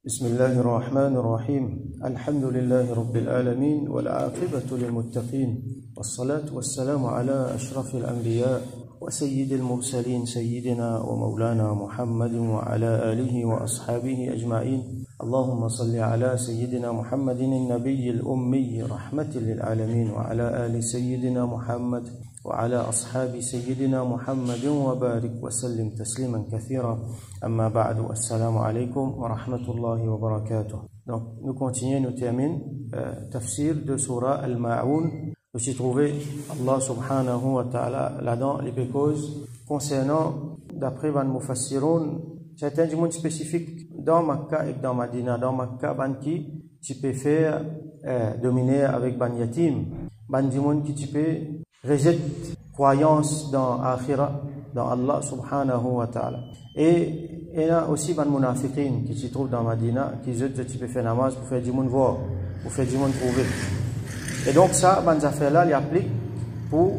بسم الله الرحمن الرحيم الحمد لله رب العالمين والعاقبة للمتقين والصلاة والسلام على أشرف الأنبياء وسيد المرسلين سيدنا ومولانا محمد وعلى آله وأصحابه أجمعين اللهم صل على سيدنا محمد النبي الأمي رحمة للعالمين وعلى آل سيدنا محمد وعلى أصحاب سيدنا محمد وبارك وسلم تسليما كثيرا أما بعد السلام عليكم ورحمة الله وبركاته. Donc nous continuons, nous terminons tafsir de surah Al-Ma'oun. Nous s'y trouvons Allah subhanahu wa ta'ala là-dedans les causes concernant d'après Ban Mufassiroun certains du monde spécifique dans Makkah et dans Madina. Dans Makkah ban qui tu peux faire dominer avec Ban Yatim, ban du monde qui tu peux rejette croyance dans Akhira, dans Allah subhanahu wa ta'ala. Et il y a aussi ban munafiqin qui se trouvent dans Madina, qui disent tu peux faire namaz pour faire du monde voir, pour faire du monde trouver. Et donc ça, ban affaires-là, il applique pour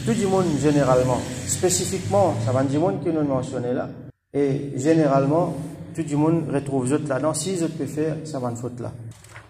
tout du monde généralement. Spécifiquement, ça ban du monde qui nous mentionné là. Et généralement, tout du monde retrouve zut là-dedans. Si je peux faire, ça ban faute là.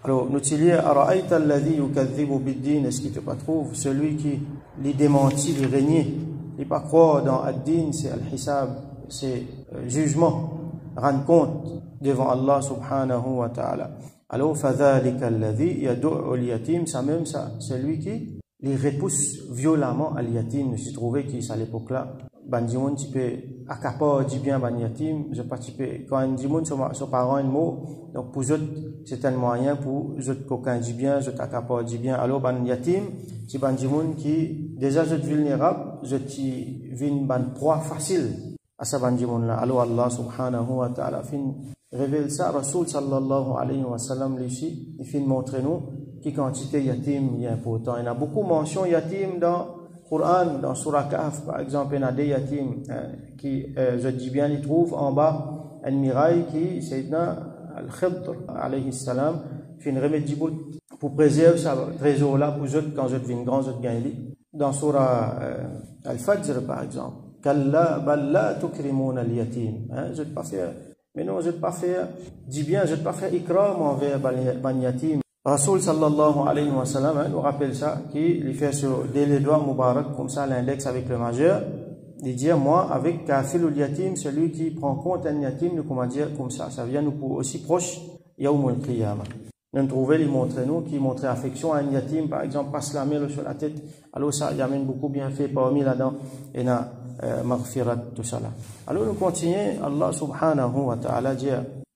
Alors, nous disons, Ara'ayta alladhi yukadhibu bid-din, est-ce qu'il te pas trouve celui qui les démentit, les régner, il pas croire dans ad-din, c'est al-hisab, c'est jugement, rendre compte devant Allah subhanahu wa ta'ala. Alors, fadhalika alladhi yad'u al-yatim, ça même ça, celui qui les repousse violemment al-yatim. Nous s'y trouvons qui, à l'époque-là, ban di monde, tu peux accaparer du bien ban yatim, je participe quand un di monde, son parent un mot, donc pour eux, c'est un moyen pour eux, qu'aucun du bien, je t'accaparer du bien. Alors, ban yatim, c'est ban di monde qui, déjà, je vulnérable, je t'y vine ban proie facile à ce ban di monde là. Alors, Allah subhanahu wa ta'ala, fin révèle ça, Rasul sallallahu alayhi wa sallam, ici, il fin montrer nous, qui quantité yatim est important. Il y a beaucoup mention yatim dans Coran, dans Surah Kahf, par exemple, il y a des yatim qui, je dis bien, ils trouvent en bas un mirail qui, Sayyidina Al-Khidr, alayhi salam, fait une remède du bout pour préserver ce trésor-là pour eux quand je deviens grand, je gagne. Dans Surah Al-Fajr, par exemple, Kalla bal la tukrimun al-yatim. Je ne vais pas faire, mais non, je ne vais pas faire, dis bien, je ne vais pas faire ikram envers ban yatim. Rasul sallallahu alayhi wa sallam nous rappelle ça, qui fait sur dès les doigts Mubarak, comme ça l'index avec le majeur, il dit moi avec kafilul yatim, celui qui prend compte un yatim, nous comment dire comme ça vient nous pour aussi proche yaumul qiyamah. Nous trouvons il montre nous qui montre affection à un yatim, par exemple passe la main sur la tête, alors ça y amène beaucoup bien fait parmi là-dedans et na maghfirat tout ça là. Alors nous continuons, Allah subhanahu wa ta'ala dit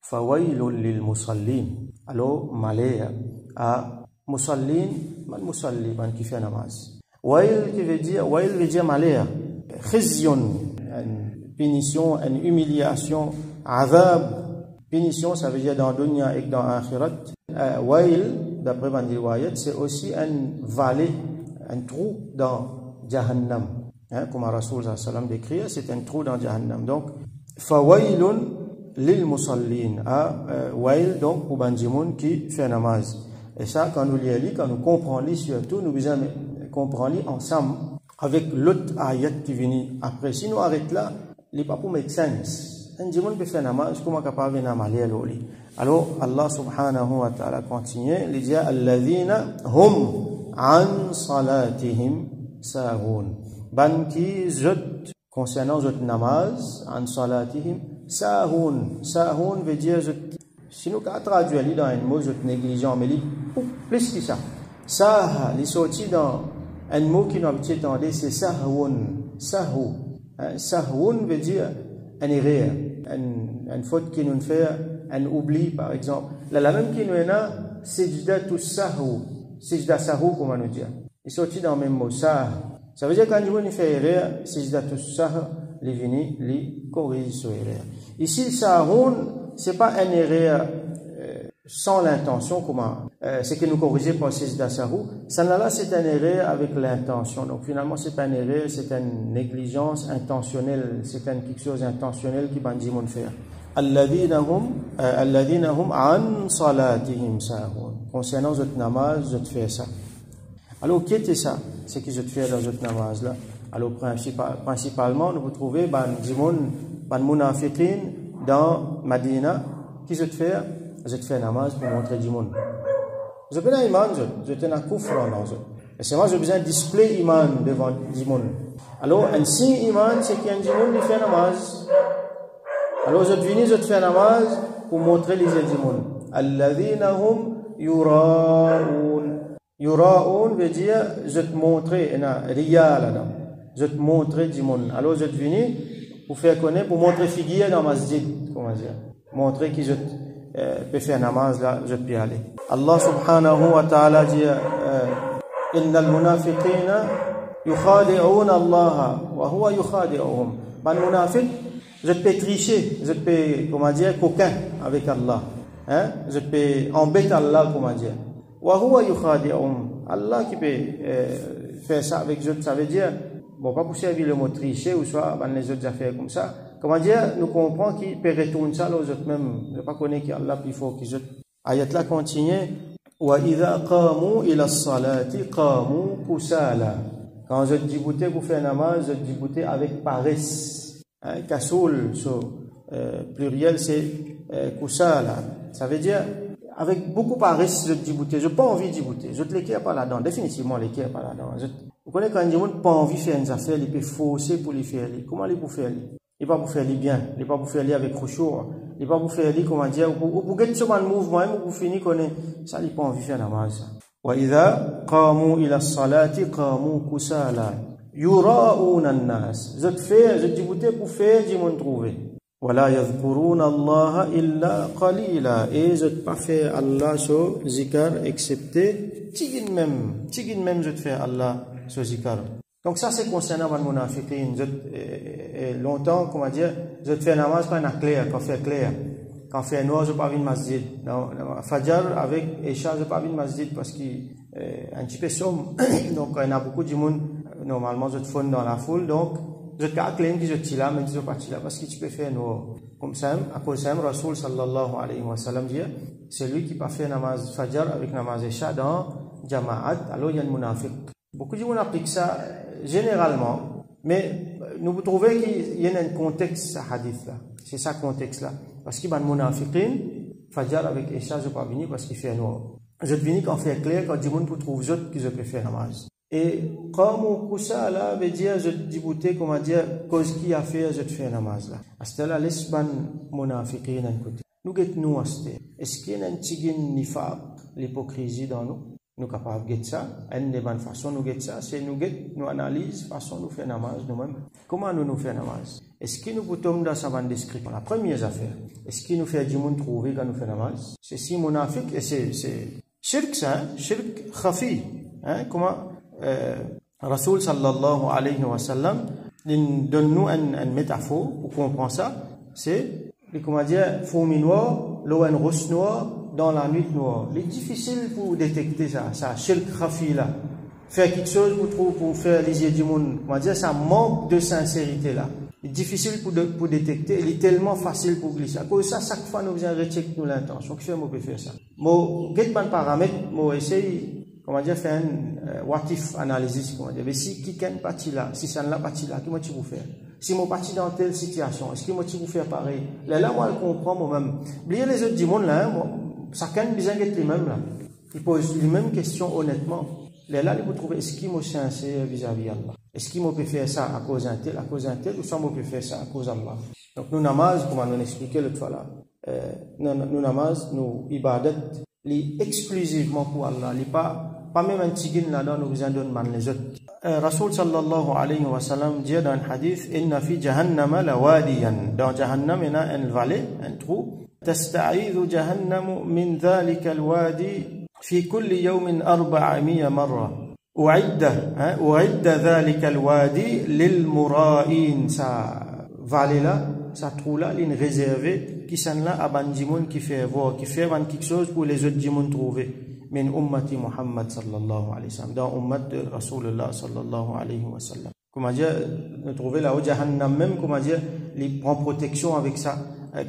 fawailul lil musallin. Alors malaya à musallin, mal musalli, man qui fait namaz. Wail qui veut dire malheur, khizyun, une punition, une humiliation, azab, punition ça veut dire dans dunya et dans akhirat. Wail, d'après ban riwayat, c'est aussi un vallée, un trou dans Jahannam. Comme Rasul sallallahu alayhi wa sallam décrit, c'est un trou dans Jahannam. Donc, fawailun lil musallin, wail donc pour bandimoun qui fait namaz. Et ça, quand nous lisons, quand nous comprenons surtout, nous devons comprendre ensemble avec l'autre ayat qui vient après. Si nous arrêtons là, il n'est pas pour make sense. Un dimon peut faire namaz, comment capable de namaler alors Allah subhanahu wa ta'ala continue, il dit alladhina hum an salatihim sahun. Ban qui zut concernant zut namaz an salatihim sahun. Sahun veut dire si nous traduisons dans un mot zut négligent, mais plus que ça. Sah, il sorti dans un mot qui nous habitué d'entendre, c'est sahun. Sahu. Sahun veut dire un erreur, une faute qui nous fait un oubli, par exemple. Là, la même qui nous est là, sijda tu sahu. Sijda sahu, comment nous dire. Il sorti dans le même mot, sah. Ça veut dire quand nous fait erreur, sijda tu sahu, les vini, les corrige sur erreur. Ici, sahun, c'est pas un erreur sans l'intention, comment c'est que nous corriger par sijda sahu. Ça là, c'est un erreur avec l'intention. Donc finalement, c'est pas une erreur, c'est une négligence intentionnelle, c'est quelque chose intentionnel qui bandi mon faire. Alladhina hum an salatihim sahun. Concernant votre namaz, je te fais ça. Alors, qui était ça? C'est que je te fais dans votre namaz là. Alors, principalement, nous trouvons ban munafiqin dans Madina, qui je te fais je fais namaz pour montrer du monde. Je peux pas iman, je te na kufr non je. Et c'est moi j'ai besoin de display iman devant du monde. Alors un signe iman c'est qu'il y a du monde qui fait namaz. Alors je te fais namaz pour montrer les du monde. Alladhina hum yura'un. Yura'un veut dire je te montrer na riya là-dedans. Je te montrer du monde. Alors je te venu pour faire connaître, pour montrer figure dans masjid, comment dire, montrer que je peux faire namaz là, je peux y aller. Allah subhanahu wa ta'ala dit innal munafiqina yukhadi'una Allah wa huwa yukhadi'uhum. Man munafiq, je peux tricher, je peux, comment dire, coquin avec Allah. Hein? Je peux embêter Allah, comment dire. Wa huwa yukhadi'uhum. Allah qui peut faire ça avec eux, ça veut dire bon, pas pour servir le mot tricher ou soit dans les autres affaires comme ça. Comment dire, nous comprenons qu'il peut retourner ça aux autres même. Je ne pas connaître qu'Allah plus fort qu'ils autres. Ayat là continue. Wa idha qamu ila salati qamu kusala. Quand je dis bouter pour faire namaz, je dis bouter avec paresse. Hein, kasoul, pluriel c'est kusala. Ça veut dire avec beaucoup paresse, je dis bouter. Je n'ai pas envie d'y bouter. Je te l'éclaire pas là-dedans. Définitivement, l'éclaire pas là-dedans. Vous connaissez quand il n'a pas envie de faire une affaire, il peut forcer pour les faire. Comment il peut faire? Il n'est pas pour faire bien. Il n'est pas pour faire avec khushu'. Il n'est pas pour faire comment dire. Pour gagner sur un mouvement, même pour finir, ça, il n'a pas envie de faire namaz. Wa idha qamu ila salati qamu kusala. Yura'una an-nas. Je dis bouter pour faire, je m'en trouver. Wala yadhkuruna Allah illa qalila. Et je ne pas faire Allah sur zikar excepté tigin même je te fais Allah sur zikar. Donc ça c'est concernant les munafiqin. Longtemps, comment dire, je te fais namaz quand il clair, quand fait clair. Quand fait noir, je pas vu masjid. Fajr avec Isha, je pas vu masjid parce qu'il un petit peu sombre. Donc il y a beaucoup de monde. Normalement, je te fonde dans la foule. Donc je te claim que je suis là, mais je ne suis pas là parce que tu peux faire noir. Comme ça, à cause de ça, Rasoul sallallahu alayhi wa sallam dit, c'est lui qui peut faire namaz Fajr avec namaz Isha dans Jama'at. Alors il y a un munafiq. Beaucoup de gens appliquent ça généralement, mais nous trouvons qu'il y a un contexte, ce hadith-là. C'est ça le contexte-là. Parce qu'il y a un munafiqin, Fajr avec Isha, je ne peux pas venir parce qu'il fait noir. Je viens quand il fait clair, quand du monde peut trouver autres qui je peux faire namaz. Et comme ça là veut dire je dis bouter comment dire cause qui a fait je te fais namaz là. Astala lisban munafiqin en côté. Nous get nous aste. Est-ce qu'il y a un tigin nifaq, l'hypocrisie dans nous? Nous capables de ça, une des bonnes façons nous get ça, c'est nous get nous analyse façon nous faire namaz nous-mêmes. Comment nous faire namaz? Est-ce que nous pouvons dans sa bande description la première affaire? Est-ce qu'il nous fait du monde trouver quand nous fait namaz? C'est si munafiq et c'est shirk ça, shirk khafi. Hein, comment Rasoul sallallahu alayhi wa sallam donne-nous une métaphore pour comprendre ça. C'est, comment dire, fourmi noire, l'eau en rousse noire, dans la nuit noire. Il est difficile pour détecter ça shirk khafi là. Faire quelque chose pour faire les yeux du monde, comment dire, ça manque de sincérité là. Il est difficile pour détecter, il est tellement facile pour glisser. À cause de ça, chaque fois nous faisons recheck nous l'intention. Qu'est-ce qu'on peut faire ça? Moi, get pas de paramètres, moi essaye. Comment dire, faire un what if analysis, comment dire, mais si quelqu'un parti là, si ça ne l'a parti là, qu'est-ce que tu veux faire? Si mon parti dans telle situation, est-ce que moi tu veux faire pareil? Là, moi, je comprends moi-même. Oubliez les autres du monde là, chacun besoin d'être les mêmes là. Il pose les mêmes questions honnêtement. Là, il peut trouver, est-ce qu'il m'a sincère vis-à-vis d'Allah? Est-ce qu'il m'a peut faire ça à cause d'un tel, ou ça m'a peut faire ça à cause d'Allah? Donc, nous namaz, comme on a expliqué l'autre fois là, nous namaz, nous ibadat, exclusivement pour Allah, pas même un tigin là-dedans, nous en donnons les autres. Rasoul sallallahu alayhi wa sallam dit dans un hadith, Inna fi jahannama la wadiyan. Dans Jahannam, il y a un vallée, un trou. Tasta'idhu jahannamu min dhalika al-wadi fi kulli yawmin 400 marra. U'idda dhalika al-wadi lil mura'in. Ça vallée là, ça trou là, il est réservé, qui s'en là à bandimoun qui fait voir, qui fait quelque chose pour les autres dimons trouver. من أمة محمد صلى الله عليه وسلم dans أمة رسول الله صلى الله عليه وسلم. Comment dire, nous trouver là au Jahannam même, comment dire, il prend protection avec ça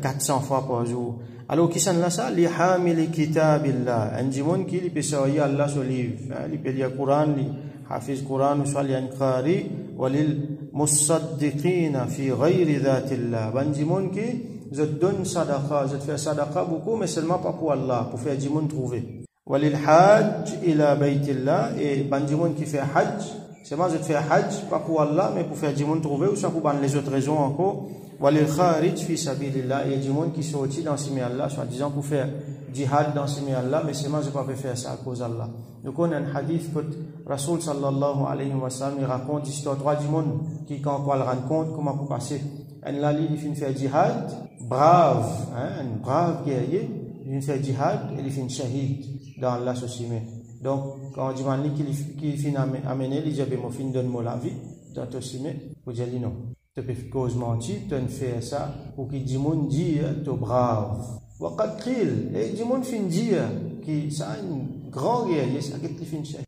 400 fois par jour. Alors qui s'en là ça? Li hamili kitabillah, un dimon qui li peut savoir Allah sur livre, li peut lire Coran, li hafiz Coran ou soit li un qari, walil musaddiqina fi ghayri dhatillah, un dimon qui je te donne sadaqa, je te fais sadaqa beaucoup, mais seulement pas pour Allah, pour faire du monde trouver. Walil hajj ila baytillah, et ban du monde qui fait hajj, seulement je te fais hajj, pas pour Allah, mais pour faire du monde trouver, ou soit pour ban les autres raisons encore. Walil kharij fi sabilillah, et du monde qui sortit dans ce Allah, soit disant pour faire jihad dans ce Allah, mais seulement je ne peux pas faire ça à cause d'Allah. Donc on a un hadith que Rasoul sallallahu alayhi wa sallam, il raconte l'histoire droit du monde, qui quand on le rend compte, comment pour passer. Un lali, il finit faire jihad, brave, un brave guerrier, il finit faire jihad, et il finit shahid dans Allah société. Donc, quand on dit qu'il finit amener, il dit, moi fin donne-moi la vie, dans ton simé, vous dites non. Tu peux cause mentir, tu fais ça, pour qu'il dit, mon dit, tu es brave. Waqad qil, et dit, mon fin dire, qui, ça un grand guerrier, ça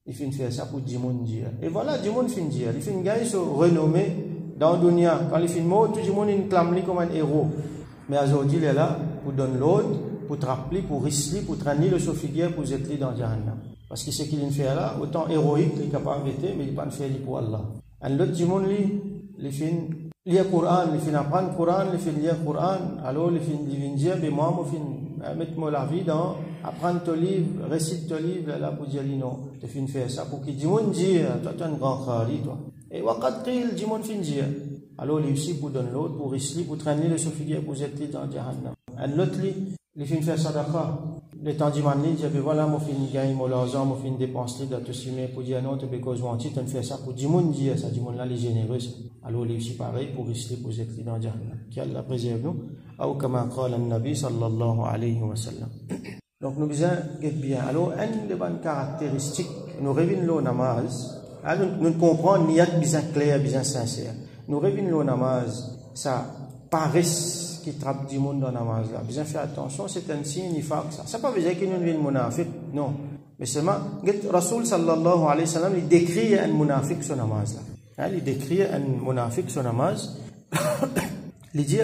il finit faire ça pour dire, mon dire. Et voilà, dit, mon fin dire, il finit gagner son renommé dans le dunya. Quand il finit mort, tout le monde il clame lui comme un héros. Mais aujourd'hui, il est là, pour donner l'ordre, pour te rappeler, pour risquer, pour traîner le sophigue, pour être dans Jahannam. Parce que ce qu'il fait là, autant héroïque, il est capable de faire, mais il ne peut pas faire pour Allah. Un autre du monde, il finit lire le Coran, il finit apprendre le Coran, il finit lire le Coran, alors il finit dire, mais moi, je finis mettre la vie dans, apprendre ton livre, récite ton livre, là, pour dire, non, tu finis faire ça, pour qu'il dise, toi, tu es un grand khari, toi. Et waqad qil, dit, mon fin dire. Alors, il aussi pour donner l'autre, pour risquer, pour traîner le sophigue, pour être dans Jahannam. Un autre, il finit faire sadaqa. Le temps du man, il dit, voilà, mon fin gagne, mon l'argent, mon fin dépense, dans tout ce pour dire, non, tu peux cause mentir, tu fais ça pour dire, mon dire, ça dit, mon là, les généreux. Alors, il aussi pareil, pour risquer, pour être dans Jahannam. Qui Allah préserve nous. Ou comme qala an-nabi sallallahu alayhi wa sallam. Donc, nous disons, bien. Alors, une des bonnes caractéristiques, nous revenons le namaz. Alors, nous comprenons, n'y a bien clair, bien sincère. Nous revenons le namaz, ça paresse qui trappe du monde dans le namaz là. Bien faire attention, c'est un signe nifaq ça. Ça ne veut pas dire qu'il nous vient munafiq, non. Mais seulement, Rasoul sallallahu alayhi wa sallam, il décrit un munafiq sur namaz là. Il décrit un munafiq sur namaz. Il dit,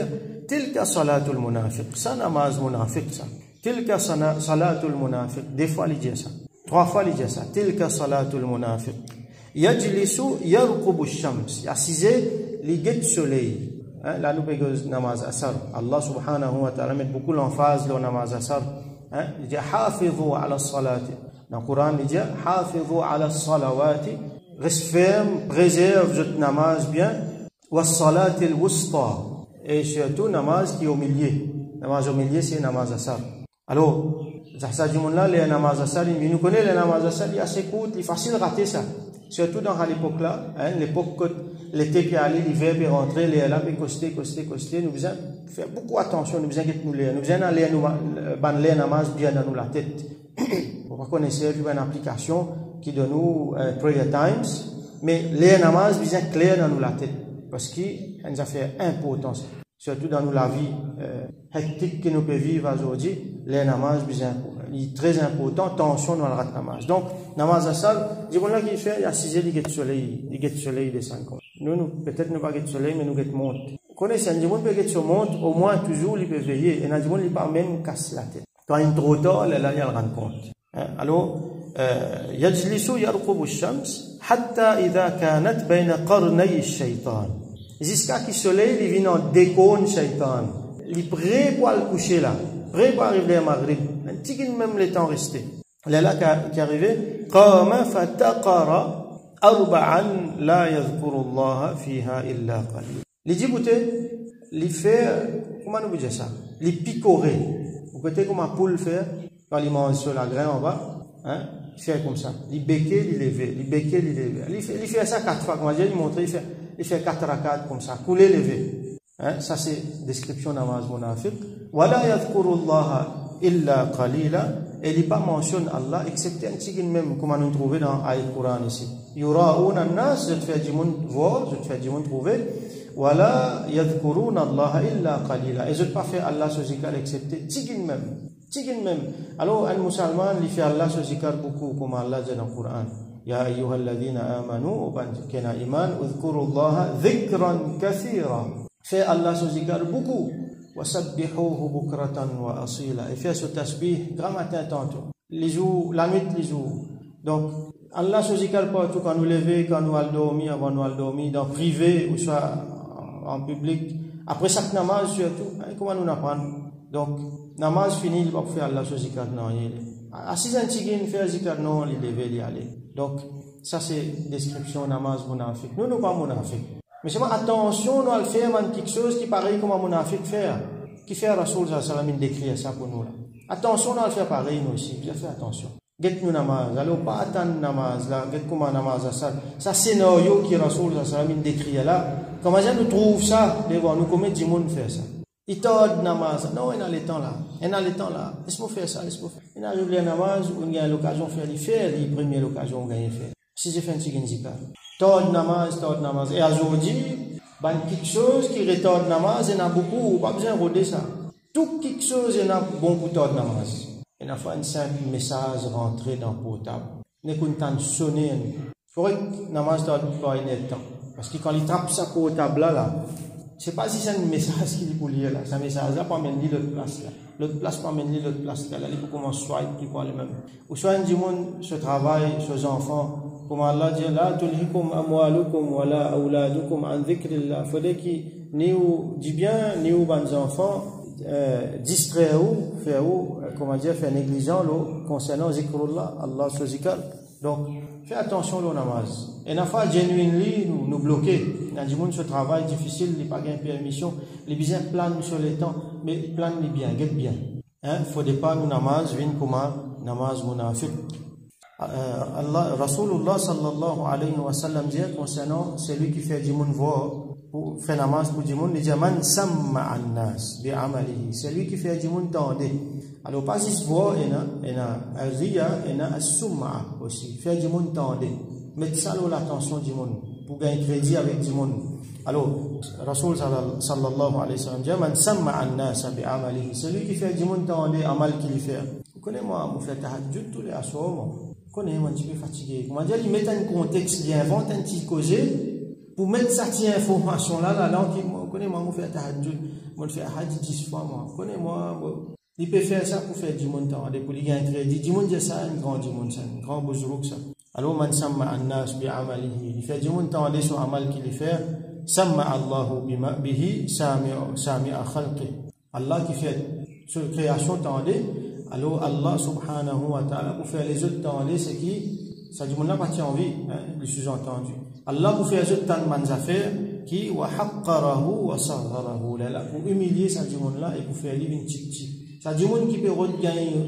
tilka salatul munafiq, ça namaz munafiq ça. Tilka salatul munafiq, deux fois il dit ça. Trois fois il dit ça. Tilka salatul munafiq. Yajlisu yarqubu shams, il assisé les guettes soleil. Là nous payons namaz asar. Allah subhanahu wa ta'ala met beaucoup l'emphase dans namaz asar. Il dit hafidhu ala salati. Dans le Coran il dit hafidhu ala salawati. Reste ferme, préserve votre namaz bien. Wa salati al-wusta. Et surtout namaz qui est au milieu. Namaz au milieu c'est namaz asar. Alors, ça dit mon là les namaz asar, nous connaissons les namaz asar, il est assez court, il est facile de rater ça. Surtout dans l'époque là, l'époque que l'été qui allait, l'hiver peut rentrer, les là peut coster, nous besoin faire beaucoup attention, nous besoin nous lire, nous besoin aller nous ban les namaz bien dans nous la tête. Pour pas connaître une application qui donne nous prayer times, mais les namaz besoin clair dans nous la tête parce qu'il y a une affaire importante. Surtout dans la vie hectique que nous pouvons vivre aujourd'hui, les namaz est très important, tension dans le rat namaz. Donc, namaz asal, dis bon là qu'il fait, il y a 6 heures, il y a de soleil, descend. Nous, peut-être ne pas de soleil, mais nous get monte. Vous connaissez, un dimon peut get sur monte, au moins toujours, il peut veiller, et un dimon, il pas même casse la tête. Quand il est trop tard, là, il rend compte. Alors, yajlisu yarqubu ash-shams, hatta idha kanat bayna qarnay ash-shaytan. Jusqu'à ce que le soleil il vient en décone shaitan. Il est prêt pour le coucher là. Prêt pour arriver à Maghrib. Un petit peu même le temps resté. Là qui est arrivé. Qama fataqara arba'an la yadhkuru Allah fiha illa qalil. Les diboutés, les fait, comment nous dire ça? Les picorer. Vous voyez comment un poule fait quand il mange sur la graine en bas. Il fait comme ça. Il béquet, il lever. Il béquet, il lever. Il fait ça 4 fois. Comme j'ai montré, il fait 4 rakats comme ça, couler lever. Ça c'est description namaz munafiq. Wala yadhkurullaha illa qalila. Et il pas mentionne Allah excepté un petit même comme nous trouver dans l'ayat Coran ici. Yura'una an-nas, je te fais du monde voir, je te fais du monde trouver. Wala yadhkuruna Allah illa qalila. Et je ne pas fait Allah ce zikr excepté petit même. Alors un musulman il fait Allah ce zikr beaucoup comme Allah dit dans le Coran. يا أيها الذين آمنوا كنا إيمان اذكروا الله ذكرا كثيرا fait Allah se zikr beaucoup وسبحوه بكرة وأصيلا et fait ce tasbih grand matin tantôt les jours la nuit les jours donc Allah se zikr partout quand nous lever quand nous allons dormir avant nous allons dormir dans privé ou soit en public Après chaque namaz, surtout, comment nous apprendre? Donc, namaz fini, il va faire Allah sur zikar, non, à 6 ans, il fait zikar, non, il devait y aller. Donc, ça c'est description namaz munafik. Nous, nous pas munafik. Mais c'est attention, nous allons faire quelque chose qui pareil comme un munafik faire. Qui fait Rasoul sallallahu alayhi wa sallam décrire ça pour nous là. Attention, nous allons faire pareil nous aussi. Vous fait attention. Get nous namaz. Allons pas attendre namaz là. Get comment namaz à ça. Ça scénario qui Rasoul sallallahu alayhi wa sallam décrit là. Comment ça nous trouve ça? Devant nous, comment du monde fait ça? Il t'ordre namaz. Non, il a le temps là. Il a le temps là. Laisse-moi faire ça, laisse-moi faire. Il arrive le namaz, on a l'occasion de faire les faire, les premières occasions de gagner faire. Si j'ai fait un petit zikar. T'ordre namaz. Et aujourd'hui, ben quelque chose qui retarde namaz, il y en a beaucoup, pas besoin de roder ça. Tout quelque chose, il y en a bon pour t'ordre namaz. Il y a un simple message rentré dans le portable. Il n'y a qu'une sonner. Il faudrait que namaz t'ordre pas une temps. Parce que quand il tape ça portable là, je ne sais pas si c'est un message qu'il est pour lire là. C'est un message là, pas mener l'autre place là. L'autre place, pas mener l'autre place là. Il faut commencer à swipe, qui parle même. Ou soit du monde se travaille, ses enfants. Comme Allah dit, la tulhikum amwalukum wala auladukum an dhikrillah. Il faudrait qu'il ni ou du bien, ni ou bons enfants, distraire ou, faire ou, comment dire, faire négligent concernant zikrullah, Allah sur zikr. Donc, fais attention au namaz. Et n'a pas genuinely nous bloquer. Il y a du monde sur travail difficile, il n'y a pas de permission, les besoins planent sur les temps, mais planent bien, get bien. Hein, faudrait pas nous namaz, vin comme namaz munafik. Rasulullah sallallahu alayhi wa sallam dit concernant celui qui fait du monde voir pour faire namaz pour du monde, il dit man samma an-nas bi amalihi, celui qui fait du monde tendez. Alors pas juste voir, il y a riya, il y a as-sum'a aussi, faire du monde tendez, mettre ça l'attention du monde pour gagner crédit avec du monde. Alors Rasul sallallahu alayhi wa sallam dit man samma an-nas bi amalihi, celui qui fait du monde tendez amal qu'il fait. Vous connaissez moi, je fais tahajjud tous les soirs. Connais un petit peu fatigué. Comment dire, il met un contexte, il invente un petit causé pour mettre cette information là, la langue qui, moi, connais moi, je fais tahajjud, moi, je fais hadith 10 fois, moi, connais moi, il peut faire ça pour faire du monde temps, pour lui gagner crédit. Du monde, c'est ça, un grand du monde, ça, un grand bouzouk, ça. Alors, man samma an-nas bi amalihi, il fait du monde temps, sur amal qu'il fait, samma Allahu bihi sami'a khalqi. Allah qui fait sur création tendée. Alors Allah subhanahu wa ta'ala pour faire les autres temps, c'est qui ça du monde n'a pas en vie, hein, le sous-entendu. Allah pour faire les autres temps de affaires qui wa haqqarahu wa sagharahu là pour humilier ça du monde là et pour faire lui une petite. Ça du monde qui peut regagner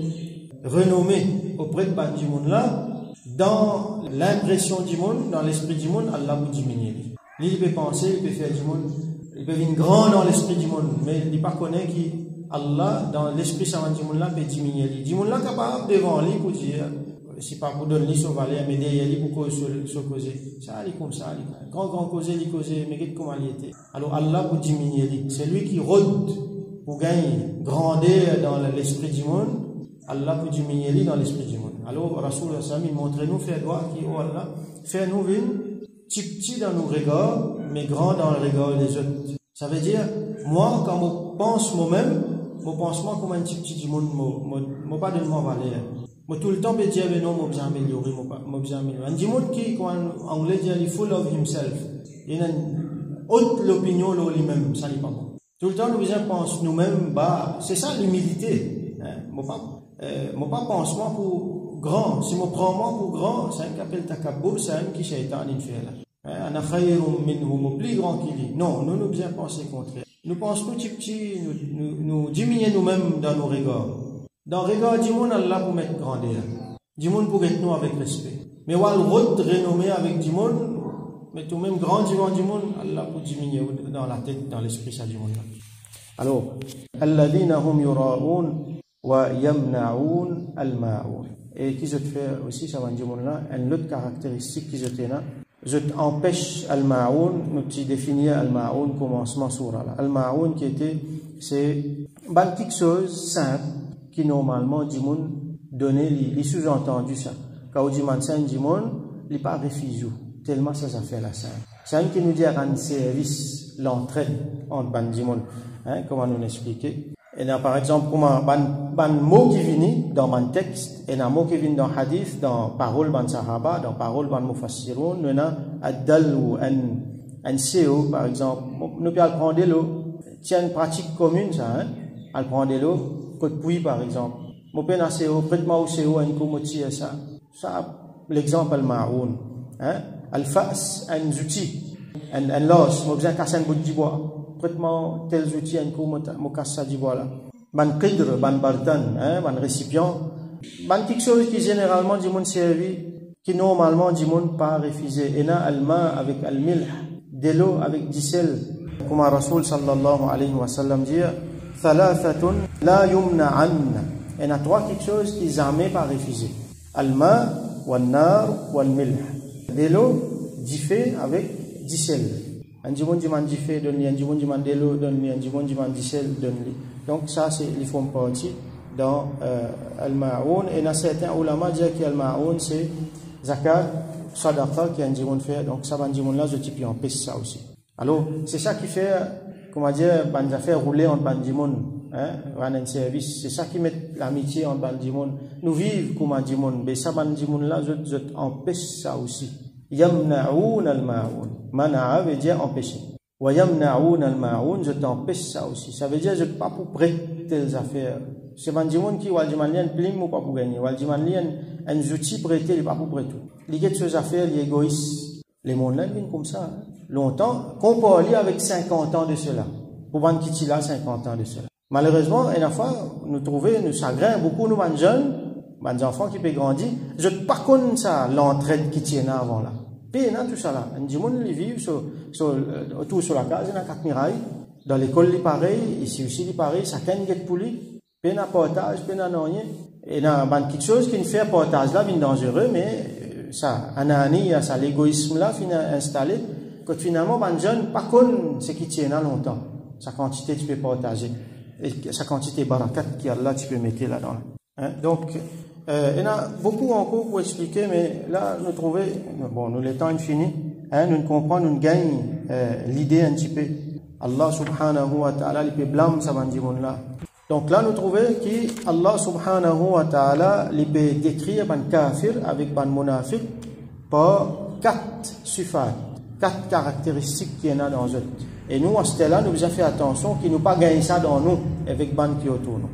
renommée auprès de du monde là dans l'impression du monde, dans l'esprit du monde, Allah pour diminuer. Lui il peut penser, il peut faire du monde, il peut venir grand dans l'esprit du monde, mais il pas connaît qui Allah, dans l'esprit savant du monde là, peut diminuer. Du monde là, capable devant lui pour dire, si pas pour donner son valeur, mais derrière lui pour se causer. Ça allait comme ça, grand causer, lui causer, mais comment il était. Alors Allah pour diminuer lui. C'est lui qui rôde pour gagner, grandir dans l'esprit du monde. Allah pour diminuer lui dans l'esprit du monde. Alors Rasoul sallam, il montre nous faire droit qui, oh Allah, fait nous venir, petit dans nos regards, mais grand dans le regard des autres. Ça veut dire, moi, quand je pense moi-même, je pense moi comme un petit du monde, je pas de mon valeur. Je tout le temps peux dire, mais non, je vais améliorer, je vais améliorer. Un du monde qui, en anglais, dit, il est full of himself. Il a une haute l'opinion lui-même, ça n'est pas bon. Tout le temps, nous pensons nous-mêmes, bah, c'est ça l'humilité. Je pas pense moi pour grand. Si je prends moi pour grand, c'est un qui appelle takabbur, c'est un qui shaitan in fait là. Ana khayrun minhum, plus grand qu'il est. Non, nous nous bien penser le contraire. Nous pensons petit, nous diminuer nous-mêmes dans nos regards. Dans le regard du monde, Allah pour mettre grandeur. Du monde pour être nous avec respect. Mais on le renommer avec du monde, mais tout même grand devant du monde, Allah pour diminuer dans la tête, dans l'esprit ça du monde. Alors, alladhina hum yura'un wa yamna'un al-ma'un. Et qui se fait aussi, ça va dire là, une autre caractéristique qui se fait là. Je empêche al-ma'un, nous définir al-ma'un commencement surah là. Al-ma'un qui était, c'est quelque chose simple qui normalement du monde donner les sous-entendus ça. Quand on dit man du monde, il pas refusé tellement ça fait la simple. C'est un qui nous dit à rendre service l'entraide entre ban du monde. Hein, comment nous expliquer? Et là, par exemple, comment ban mot qui vient dans mon texte, et un mot qui vient dans hadith, dans parole ban sahaba, dans parole ban mufassirun, nous avons ad-dal ou un CO, par exemple. Nous pouvons prendre tiens une pratique commune, ça, hein. Elle prend de l'eau, côte puits par exemple. Mon père n'a c'est au près de moi ou c'est au un coup ça. Ça, l'exemple al-ma'oun, hein. Al-fas, un outil, un los, mon besoin casser un bout de bois. Près de moi, tel outil, un coup, mon casse ça du bois là. Ban qidr, ban bardan, hein, ban récipient. Ban quelque chose qui généralement dit mon servi, qui normalement dit mon pas refusé. Et là, al-ma avec al-milh, de l'eau avec du sel. Comme Rasoul sallallahu alayhi wa sallam dit, thalathatun la yumna'an. Il y a trois quelque chose qui jamais pas refusé. Al-ma, wal-nar, wal-milh. De l'eau, du feu avec du sel. Un dit du feu, donne-lui. Un dit de l'eau, donne-lui. Un dit du sel, donne-lui. Donc ça, c'est, ils font partie dans al-ma'oun. Et dans certains ulama disent que al-ma'oun, c'est zakat, sadaqa qui a un dit fait. Donc ça, un dit là, je type en pèse ça aussi. Alors, c'est ça qui fait, comment dire, ban affaire rouler entre ban dimon, hein, un service. C'est ça qui met l'amitié entre ban dimon. Nous vivons comme un dimon, mais ça ban dimon là, je empêche ça aussi. Yamna'oun al-ma'oun. Mana'a veut dire empêcher. Wa yamna'oun al-ma'oun, je t'empêche ça aussi. Ça veut dire je ne peux pas pour prêter telles affaires. C'est ban dimon qui wal diman lien plim ou pas pour gagner. Wal diman lien un outil prêté, il pas pour prêter tout. Les gars de ces affaires, les égoïstes, les mondes là viennent comme ça. Hein. Longtemps, comparé avec 50 ans de cela. Pour ban qui là 50 ans de cela. Malheureusement, une fois, nous trouvons, nous chagrins beaucoup, nous, ban jeunes, ban enfants qui peuvent grandir. Je ne pas connais ça, l'entraide qui tient avant là. Puis, tout ça là. Un dimon, ils vivent autour sur la case, il y a 4 mirailles. Dans l'école, il pareil, ici aussi, il pareil, ça can get pouli. Puis, il y a portage, puis il y a rien. Et dans quelque chose qui ne fait portage là, bien dangereux, mais ça, anani, ça, l'égoïsme là, installé. Que finalement, ban jeune, pas connaît ce qui tient là longtemps. Sa quantité, tu peux partager. Et sa quantité barakat qui est là, tu peux mettre là-dedans. Hein? Donc, il y en a beaucoup encore pour expliquer, mais là, nous trouvons, bon, nous, le temps est fini, hein, nous comprenons, nous gagnons l'idée un petit peu. Allah subhanahu wa ta'ala, il peut blâmer ça, là. Donc là, nous trouvons que Allah subhanahu wa ta'ala, il peut décrire ban kafir avec ban munafiq par 4 sifat, 4 caractéristiques qu'il y en a dans eux. Et nous, à ce là nous avons fait attention qu'il nous pas gagné ça dans nous, avec ban qui autour nous.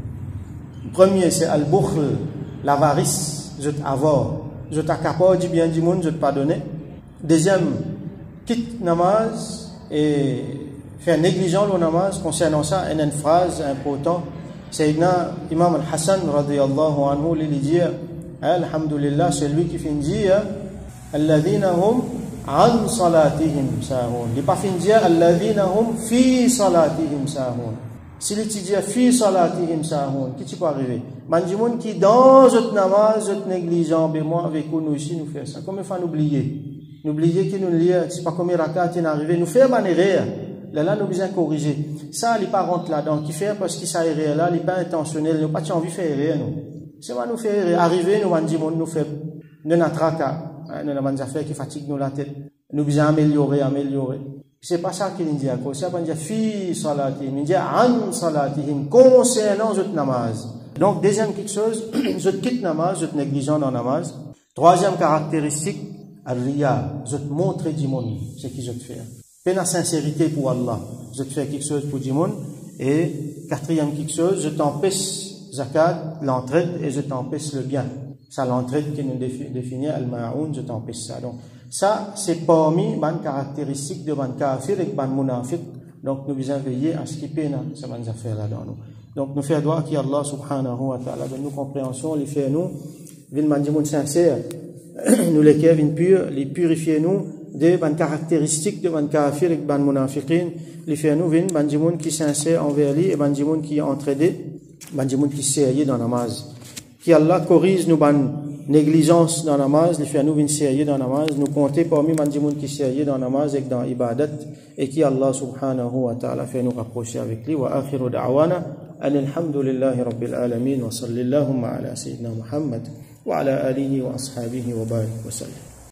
Le premier, c'est al-bukhl, l'avarice, je t'avare, je t'accapare du bien du monde, je te pardonne. Deuxième, quitte namaz et faire négligence le namaz. Concernant ça, il y a une phrase importante. Sayyidina Imam al-Hassan, radiyallahu anhu, il dit, alhamdulillah, c'est lui qui finit dire, alladhina hum an salatihim sahun. Il n'est pas fini de dire alladhina hum fi salatihim sahun. S'il dit fi salatihim sahun, qu'est-ce qui peut arriver? Mandimoun qui dans notre namaz, notre négligent, ben moi avec nous ici nous fait ça. Comment il faut nous oublier? Nous oublier qui nous lit, c'est pas comme rakat est arrivé, nous fait manière. Là nous besoin corriger. Ça il pas rentre là-dedans qui fait parce qu'il ça erreur là, il pas intentionnel, il pas envie de faire erreur nous. C'est pas nous faire arriver nous mandimoun nous fait de notre raka. Nous avons des affaires qui fatiguent nous la tête. Nous besoin améliorer. C'est pas ça qu'il dit à cause. C'est pas dire fi salatihim, il dit an salatihim concernant notre namaz. Donc deuxième quelque chose, je quitte namaz, je négligent dans namaz. Troisième caractéristique, al-riya, je te montre du monde ce que je te fais. Fais la sincérité pour Allah, je te fais quelque chose pour du monde. Et quatrième quelque chose, je t'empêche zakat, l'entraide, et je t'empêche le bien. Ça l'entraide qui nous définit al-ma'oun, je t'empêche ça. Donc ça c'est parmi les caractéristiques de ban kafir et ban munafiq. Donc nous devons veiller à ce qui peine ça va nous faire là dans nous. Donc nous faisons droit qui Allah subhanahu wa ta'ala donne nous compréhension, les fait nous, vin mandimoun sincère, nous les kevin pur, les purifier nous de ban caractéristiques de ban kafir et ban munafiqin, les fait nous vin mandimoun qui sincère envers lui et mandimoun qui entraidé, mandimoun qui sérieux dans la namaz. Qui Allah corrige nous ban négligence dans la namaz, les fait nous vin sérieux dans la namaz, nous compter parmi mandimoun qui sérieux dans la namaz et dans ibadat, et qui Allah subhanahu wa ta'ala fait nous rapprocher avec lui. Wa akhiru da'wana an alhamdulillahi rabbil alamin wa sallallahu ala sayyidina Muhammad wa ala alihi wa ashabihi wa barik wa sallam.